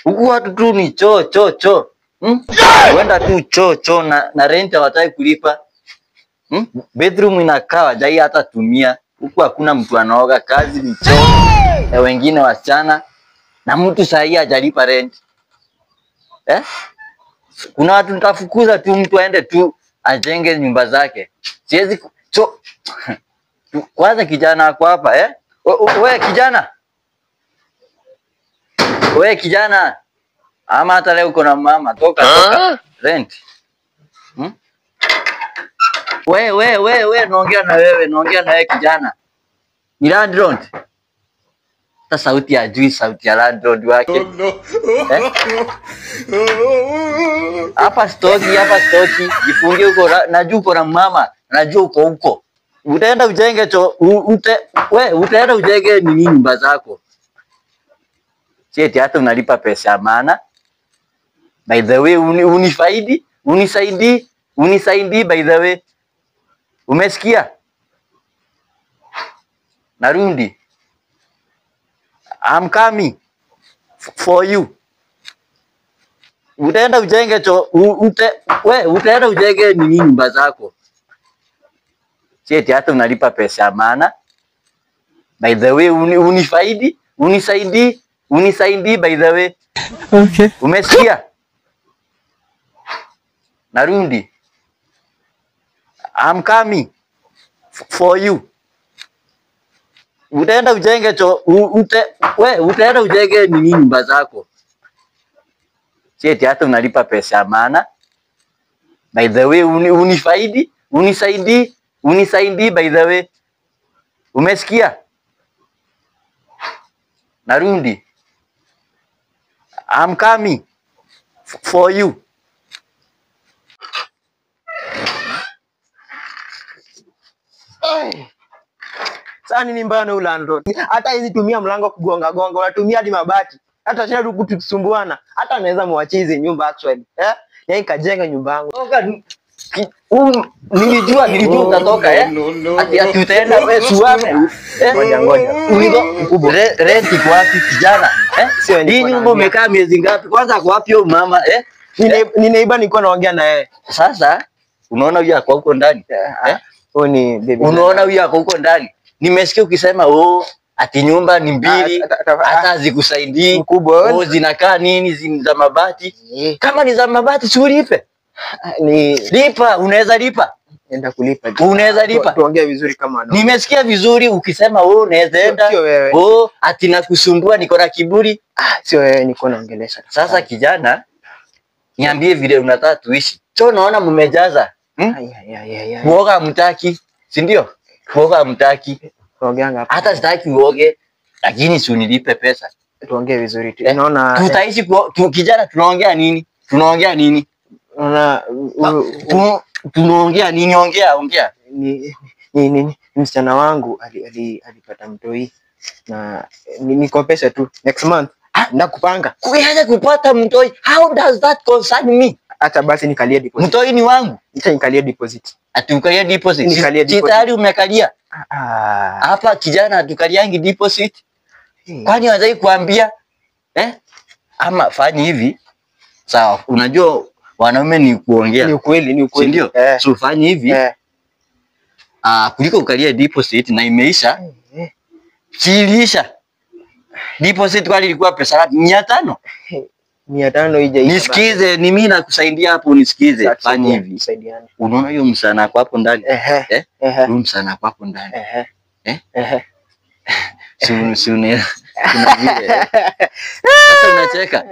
Huku watu tu ni choo. Wenda tu choo na rent hawataki kulipa. Bedroom inakaa hajai hata tumia. Huku hakuna mtu anaoga, kazi ni choo. Ya wengine wasichana na mtu sahi hajalipa rent. Kuna watu nitafukuza tu, mtu aende tu ajenge nyumba zake. Siwezi kwanza kijana wako hapa wewe kijana ama hata leo uko na mama toka rent. Wewe naongea na wewe kijana. Ni landlord. Sasa sauti ya juu, sauti ya landlord wake. Hapa stoki. Jifungie huko, najua uko na mama, najua uko huko. Utaenda ujenge utaenda ujenge nini nyumba zako. Sieti hata unalipa pesa ya maana. By the way, unisaidii by the way. Umesikia? Narundi. I'm coming for you. Utaenda ujenge utaenda ujenge nini nyumba zako. Sieti hata unalipa pesa ya maana. By the way, unisaidii by the way. Okay. Umesikia? Narundi. I'm coming for you. Utaenda ujenge utaenda ujenge nini nyumba zako. Sieti hata unalipa pesa ya maana. By the way, unisaidii by the way. Umesikia? Narundi. I'm coming for you. Sasa nini mbaya na landlord? Hata hizi tumia mlango kugonga, unatumia hadi mabati. Hata tena tu kutusumbuana. Hata anaweza muachie hizi nyumba actually. Yeye kajenga nyumba yangu. Nilijua utatoka ati utaenda wewe suame. Ngoja. Mkubwa. Rent iko wapi kijana? Hii nyumba umekaa miezi ngapi? Kwanza kwa wapi mama Ni neighbor nilikuwa naongea na yeye. Sasa unaona huyu ako huko ndani. Ni baby. Unaona huyu ako huko ndani. Nimesikia ukisema ati nyumba ni mbili, hata zikusaidii. Mkubwa. Zinakaa nini za mabati? Kama ni za mabati si ulipe. Lipa, unaweza lipa. Enda kulipa. Unaweza lipa. Tuongee vizuri kama ana. Nimesikia vizuri ukisema unaweza enda. Ati nakusumbua niko na kiburi. Sio wewe niko naongelesha. Sasa kijana, niambie vile unataka tuishi. Sio naona mmejaza. Kuoga hamtaki, si ndio? Kuoga hamtaki. Tuongeanga hapa. Hata sitaki uoge, lakini si unilipe pesa. Tuongee vizzi tu. Naona tutaishi kijana tunaongea nini? Tunaongea nini? Tunaongea nini? Ongea. Ni msichana wangu alipata mtoi na nikopesha tu next month. Nakupanga. Kuanza kupata mtoi. How does that concern me? Acha basi nikalie deposit. Mtoi ni wangu. Acha nikalie deposit. Ati ukalia deposit. Nikalie deposit. Tayari umekalia. Hapa kijana atukaliangi deposit. Kwani wanataka kuambia ama fanya hivi? Sawa, unajua wanaume ni kuongea. Ni ukweli. Ndio. So fanya hivi. Kuliko ukalia deposit na imeisha. Chilisha. Deposit kwani ilikuwa pesa ngapi? 500. 500 ije. Nisikize, ni mimi nakusaidia hapo unisikize. Fanya hivi. Unaona hiyo msana wako hapo ndani? Huyo msana wako hapo ndani. Sune. Kuna vile. Sasa unacheka.